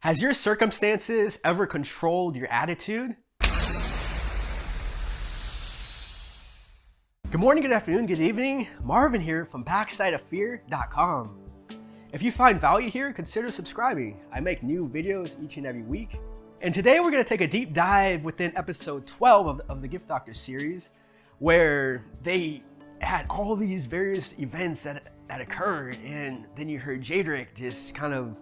Has your circumstances ever controlled your attitude? Good morning, good afternoon, good evening. Marvin here from backsideoffear.com. If you find value here, consider subscribing. I make new videos each and every week. And today we're going to take a deep dive within episode 12 of the Gift Doctor series, where they had all these various events that occurred, and then you heard Jedrek just kind of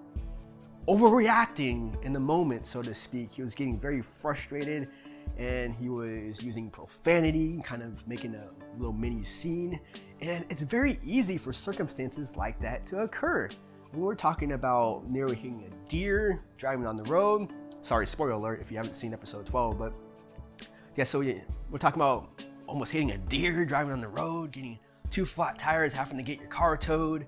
overreacting in the moment, so to speak. He was getting very frustrated and he was using profanity, kind of making a little mini scene. And it's very easy for circumstances like that to occur. We were talking about nearly hitting a deer driving on the road. Sorry, spoiler alert if you haven't seen episode 12, but yeah, so we're talking about almost hitting a deer driving on the road, getting 2 flat tires, having to get your car towed.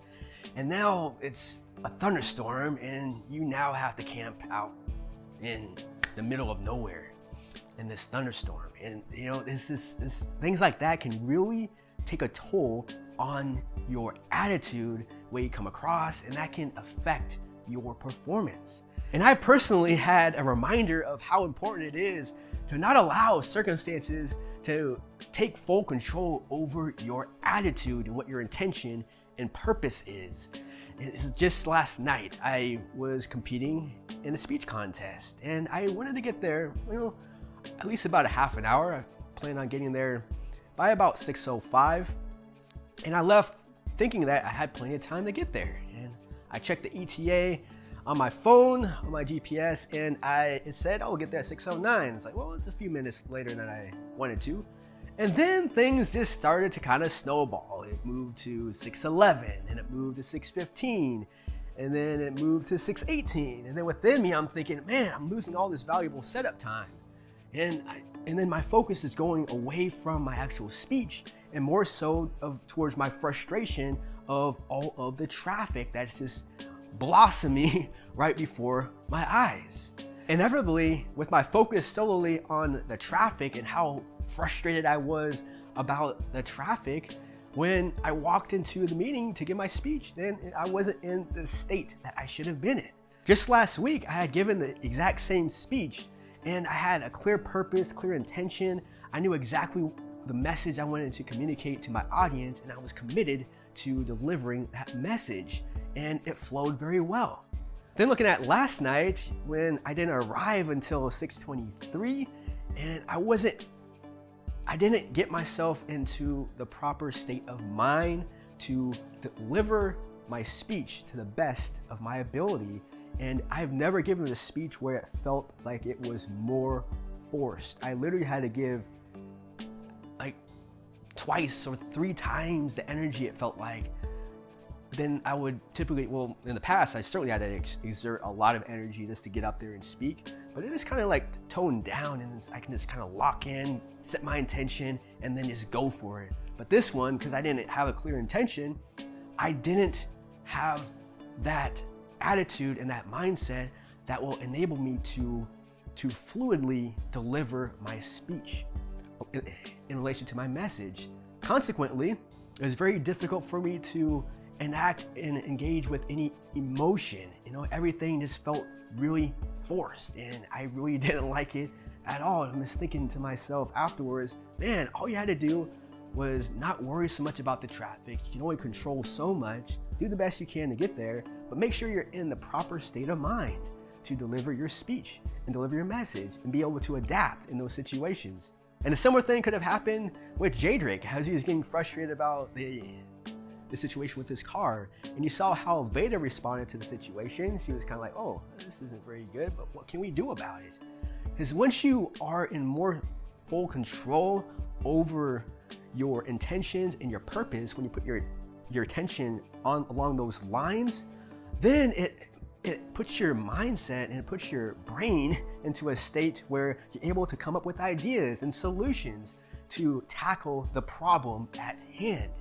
And now it's a thunderstorm and you now have to camp out in the middle of nowhere in this thunderstorm. And you know, this things like that can really take a toll on your attitude, way you come across, and that can affect your performance. And I personally had a reminder of how important it is to not allow circumstances to take full control over your attitude and what your intention and purpose is. Just last night, I was competing in a speech contest, and I wanted to get there, at least about a half an hour. I planned on getting there by about 6:05, and I left thinking that I had plenty of time to get there. And I checked the ETA on my phone, on my GPS, and it said, "Oh, we'll get there at 6:09. It's like, well, it's a few minutes later than I wanted to. And then things just started to kind of snowball. It moved to 6:11, and it moved to 6:15, and then it moved to 6:18. And then within me, I'm thinking, man, I'm losing all this valuable setup time. And then my focus is going away from my actual speech and more so towards my frustration of all of the traffic that's just blossoming right before my eyes. Inevitably, with my focus solely on the traffic and how frustrated I was about the traffic, when I walked into the meeting to give my speech, then I wasn't in the state that I should have been in. Just last week, I had given the exact same speech, and I had a clear purpose, clear intention. I knew exactly the message I wanted to communicate to my audience, and I was committed to delivering that message, and it flowed very well. Then looking at last night, when I didn't arrive until 6:23, and I didn't get myself into the proper state of mind to deliver my speech to the best of my ability. And I've never given a speech where it felt like it was more forced. I literally had to give like twice or 3 times the energy it felt like than I would typically. Well, in the past, I certainly had to exert a lot of energy just to get up there and speak, but it is kind of like toned down, and I can just kind of lock in, set my intention, and then just go for it. But this one, because I didn't have a clear intention, I didn't have that attitude and that mindset that will enable me to fluidly deliver my speech in relation to my message. Consequently, it was very difficult for me to enact and engage with any emotion. Everything just felt really forced, and I really didn't like it at all. I'm just thinking to myself afterwards, man, all you had to do was not worry so much about the traffic. You can only control so much. Do the best you can to get there, but make sure you're in the proper state of mind to deliver your speech and deliver your message and be able to adapt in those situations. And a similar thing could have happened with Jedrek as he was getting frustrated about the situation with his car, and you saw how Veda responded to the situation. She was kind of like, oh, this isn't very good, but what can we do about it? Because once you are in more full control over your intentions and your purpose, when you put your attention along those lines, then it puts your mindset and it puts your brain into a state where you're able to come up with ideas and solutions to tackle the problem at hand.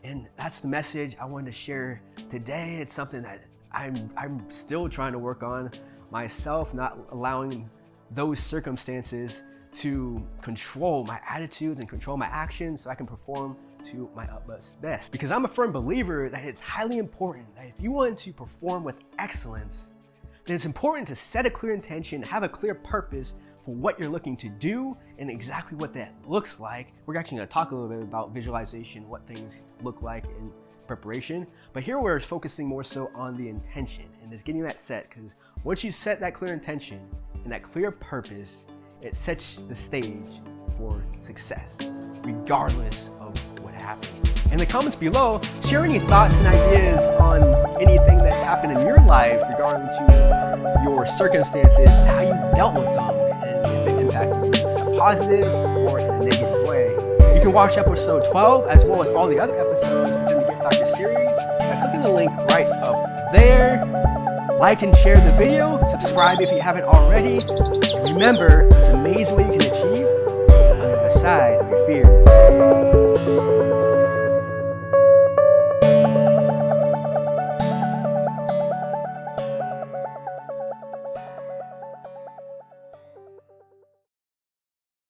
And that's the message I wanted to share today. It's something that I'm still trying to work on myself, not allowing those circumstances to control my attitudes and control my actions so I can perform to my utmost best. Because I'm a firm believer that it's highly important that if you want to perform with excellence, then it's important to set a clear intention, have a clear purpose for what you're looking to do and exactly what that looks like. We're actually going to talk a little bit about visualization, what things look like in preparation, but here we're focusing more so on the intention and just getting that set, because once you set that clear intention and that clear purpose, it sets the stage for success, regardless of what happens. In the comments below, share any thoughts and ideas on anything that's happened in your life regarding to your circumstances and how you dealt with them, and if it impacted you in a positive or in a negative way. You can watch episode 12 as well as all the other episodes within the Gift Doctor series by clicking the link right up there. Like and share the video, subscribe if you haven't already. Remember, it's amazing what you can achieve on the other side of your fears.